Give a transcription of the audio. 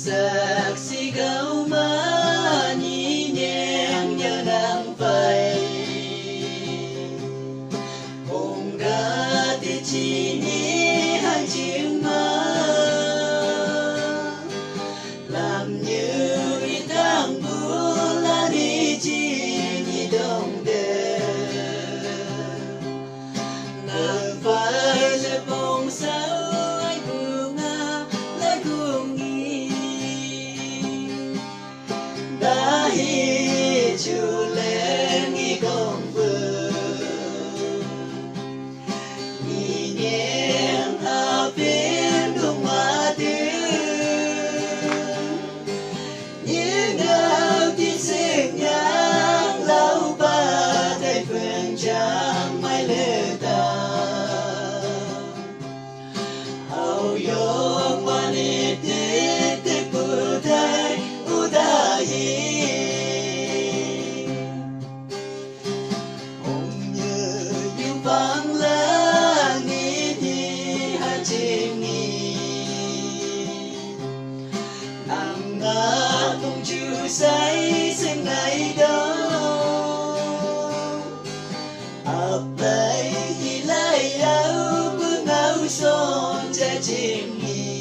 saksi kau menyinyang nang phai hùng ga ti chi ni hai chim ma làm như đi tang bu la đi chi ni đông đề nang phai le bông sao ai buông a lại buông nghi đã hi chu lên nghi công bờ nghi nhang a bên đông ma tư như ngao ti sinh nhang lâu ba tay phương trang mai lệ ta hậu yo quan ít tích bù thay u ta hi hùng như những vang lá ni thì hai chim nghi nàng ngã công chu say sinh ngày đó ập đây thì lại áo bước áo son trái chim nghi